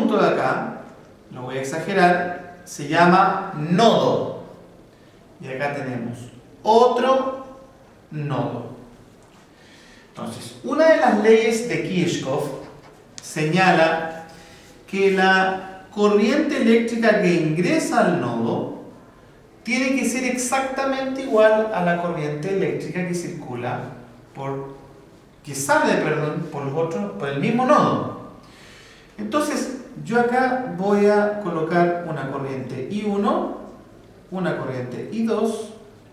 punto de acá, lo voy a exagerar, se llama nodo. Y acá tenemos otro nodo. Entonces, una de las leyes de Kirchhoff señala que la corriente eléctrica que ingresa al nodo tiene que ser exactamente igual a la corriente eléctrica que circula que sale, perdón, por el mismo nodo. Entonces, yo acá voy a colocar una corriente I1, una corriente I2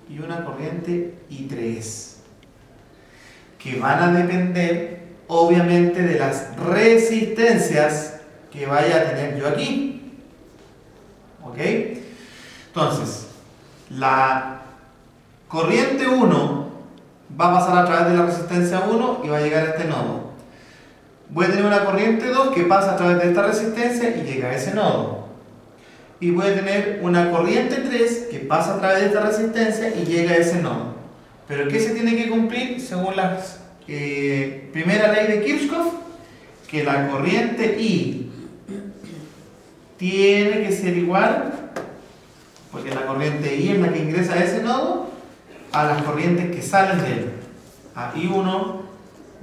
y una corriente I3, que van a depender obviamente de las resistencias que vaya a tener yo aquí. ¿Ok? Entonces, la corriente 1 va a pasar a través de la resistencia 1 y va a llegar a este nodo. Voy a tener una corriente 2 que pasa a través de esta resistencia y llega a ese nodo. Y voy a tener una corriente 3 que pasa a través de esta resistencia y llega a ese nodo. Pero ¿qué se tiene que cumplir según la primera ley de Kirchhoff? Que la corriente I tiene que ser igual, porque la corriente I es la que ingresa a ese nodo, a las corrientes que salen de él. A I1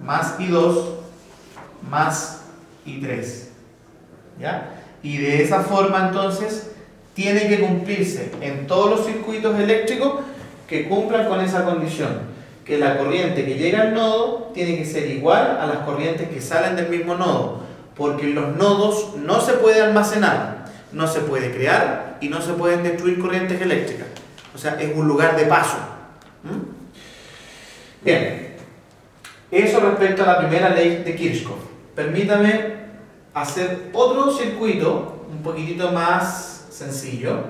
más I2 más I3. ¿Ya? Y de esa forma entonces tiene que cumplirse en todos los circuitos eléctricos que cumplan con esa condición, que la corriente que llega al nodo tiene que ser igual a las corrientes que salen del mismo nodo, porque en los nodos no se puede almacenar, no se puede crear y no se pueden destruir corrientes eléctricas. O sea, es un lugar de paso. Bien, eso respecto a la primera ley de Kirchhoff. Permítame hacer otro circuito un poquitito más sencillo,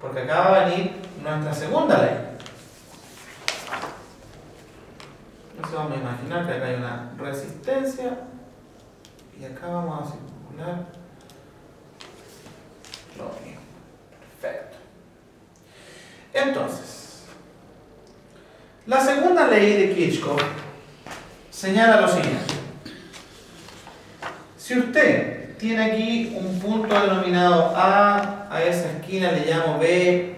porque acá va a venir nuestra segunda ley. Entonces vamos a imaginar que acá hay una resistencia y acá vamos a circular lo mismo. Perfecto. Entonces, la segunda ley de Kirchhoff señala lo siguiente. Si usted tiene aquí un punto denominado A esa esquina le llamo B,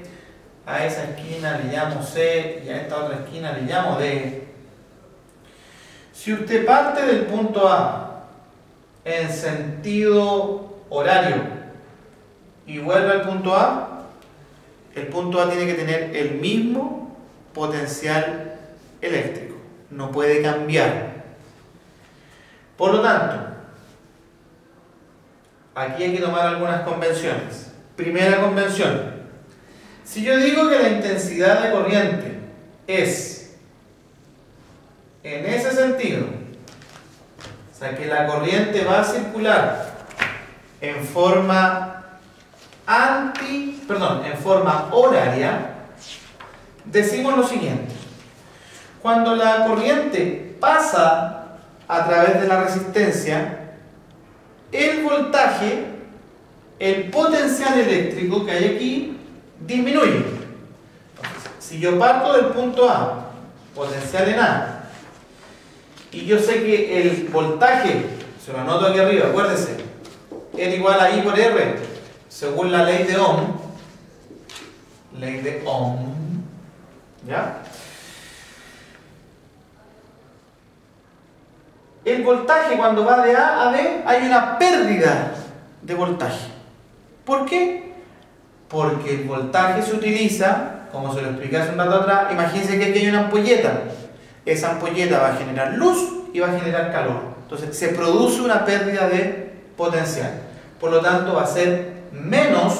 a esa esquina le llamo C y a esta otra esquina le llamo D. Si usted parte del punto A en sentido horario y vuelve al punto A, el punto A tiene que tener el mismo potencial eléctrico, no puede cambiar. Por lo tanto, aquí hay que tomar algunas convenciones. Primera convención: si yo digo que la intensidad de corriente es en ese sentido, o sea que la corriente va a circular en forma en forma horaria, decimos lo siguiente: cuando la corriente pasa a través de la resistencia, el voltaje, el potencial eléctrico que hay aquí, disminuye. Entonces, si yo parto del punto A, potencial en A, y yo sé que el voltaje, se lo anoto aquí arriba, acuérdese, es igual a I por R, según la ley de Ohm, ¿ya? El voltaje, cuando va de A a B, hay una pérdida de voltaje. ¿Por qué? Porque el voltaje se utiliza, como se lo expliqué hace un rato atrás, imagínense que aquí hay una ampolleta. Esa ampolleta va a generar luz y va a generar calor. Entonces se produce una pérdida de potencial. Por lo tanto va a ser menos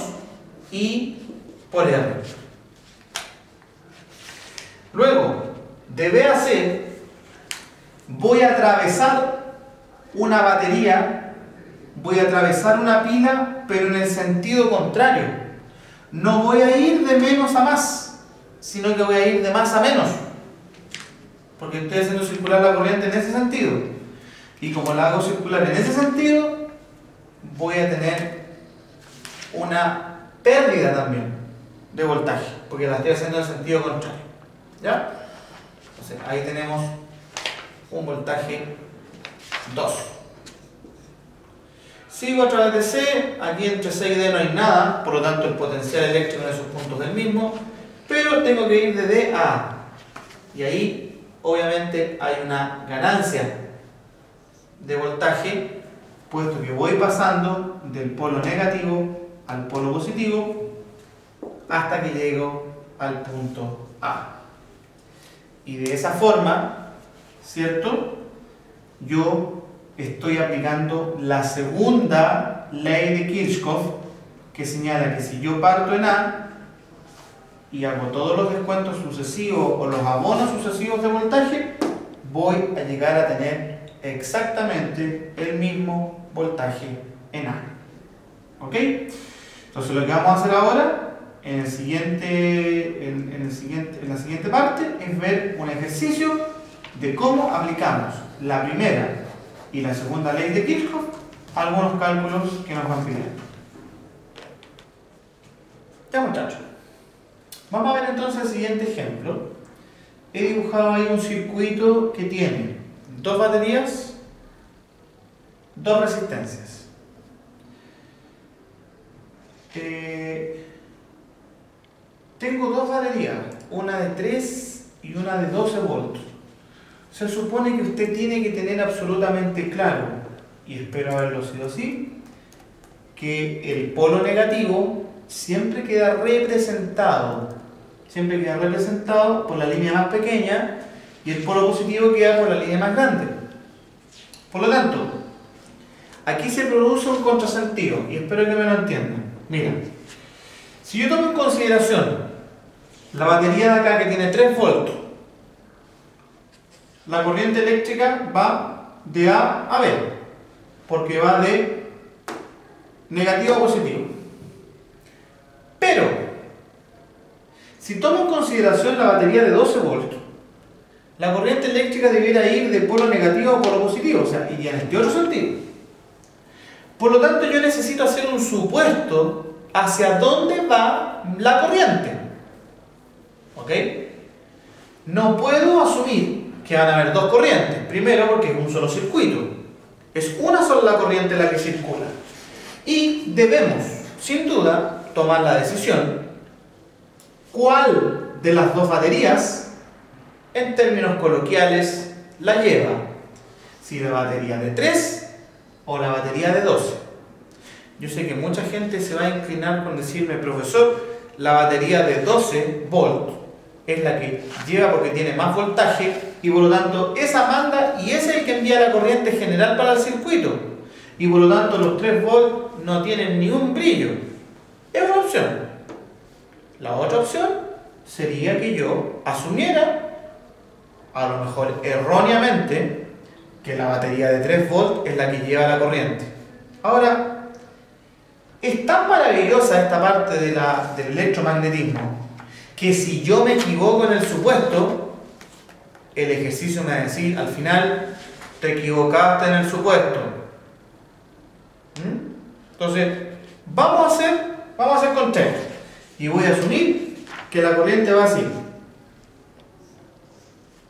I por R. Luego, de B a C, voy a atravesar una batería, voy a atravesar una pila, pero en el sentido contrario. No voy a ir de menos a más, sino que voy a ir de más a menos, porque estoy haciendo circular la corriente en ese sentido. Y como la hago circular en ese sentido, voy a tener una pérdida también de voltaje, porque la estoy haciendo en el sentido contrario. ¿Ya? Entonces ahí tenemos un voltaje 2. Sigo a través de C, aquí entre C y D no hay nada, por lo tanto el potencial eléctrico en esos puntos es el mismo, pero tengo que ir de D a A. Y ahí obviamente hay una ganancia de voltaje, puesto que voy pasando del polo negativo al polo positivo hasta que llego al punto A. Y de esa forma, ¿cierto? Yo estoy aplicando la segunda ley de Kirchhoff, que señala que si yo parto en A y hago todos los descuentos sucesivos o los abonos sucesivos de voltaje, voy a llegar a tener exactamente el mismo voltaje en A. ¿Ok? Entonces lo que vamos a hacer ahora en la siguiente parte es ver un ejercicio de cómo aplicamos la primera y la segunda ley de Kirchhoff a algunos cálculos que nos van pidiendo. Ya, muchachos. Vamos a ver entonces el siguiente ejemplo. He dibujado ahí un circuito que tiene dos baterías, dos resistencias. Tengo dos baterías, una de 3 y una de 12 volts. Se supone que usted tiene que tener absolutamente claro, y espero haberlo sido así, que el polo negativo siempre queda representado por la línea más pequeña y el polo positivo queda por la línea más grande. Por lo tanto, aquí se produce un contrasentido y espero que me lo entiendan. Mira, si yo tomo en consideración la batería de acá que tiene 3 volts, la corriente eléctrica va de A a B, porque va de negativo a positivo. Pero, si tomo en consideración la batería de 12 volts, la corriente eléctrica debiera ir de polo negativo a polo positivo, o sea, iría en este otro sentido. Por lo tanto, yo necesito hacer un supuesto hacia dónde va la corriente. ¿Ok? No puedo asumir que van a haber dos corrientes. Primero, porque es un solo circuito. Es una sola corriente la que circula. Y debemos, sin duda, tomar la decisión cuál de las dos baterías, en términos coloquiales, la lleva. Si la batería de 3 o la batería de 12. Yo sé que mucha gente se va a inclinar con decirme, profesor, la batería de 12 volts es la que lleva porque tiene más voltaje y por lo tanto esa manda y ese es el que envía la corriente general para el circuito y por lo tanto los 3 volts no tienen ni un brillo. Es una opción. La otra opción sería que yo asumiera, a lo mejor erróneamente, que la batería de 3 volts es la que lleva la corriente. Ahora, es tan maravillosa esta parte del electromagnetismo que si yo me equivoco en el supuesto, el ejercicio me va a decir al final, te equivocaste en el supuesto. Entonces, vamos a hacer conteo y voy a asumir que la corriente va así.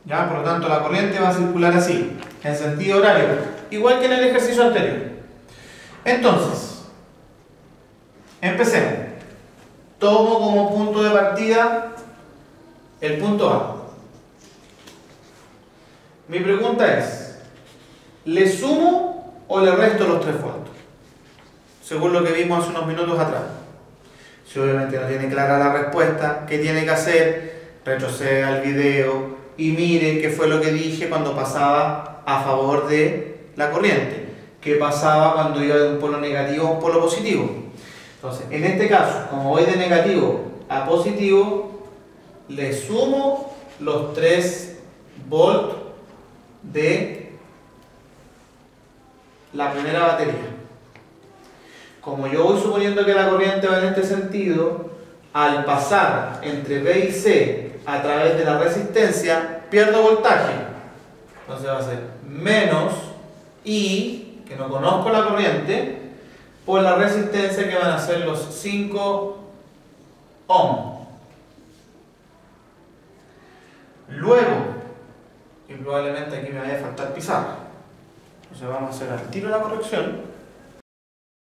¿Ya? Por lo tanto, la corriente va a circular así, en sentido horario, igual que en el ejercicio anterior. Entonces, empecemos. Tomo como punto de partida el punto A. Mi pregunta es, ¿le sumo o le resto los 3 volts? Según lo que vimos hace unos minutos atrás. Si obviamente no tiene clara la respuesta, ¿qué tiene que hacer? Retrocede al video y mire qué fue lo que dije cuando pasaba a favor de la corriente. ¿Qué pasaba cuando iba de un polo negativo a un polo positivo? Entonces, en este caso, como voy de negativo a positivo, le sumo los 3 volts de la primera batería. Como yo voy suponiendo que la corriente va en este sentido, al pasar entre B y C a través de la resistencia, pierdo voltaje. Entonces va a ser menos I, que no conozco la corriente, por la resistencia que van a ser los 5 ohm. Luego, y probablemente aquí me vaya a faltar pizarra, entonces vamos a hacer al tiro la corrección.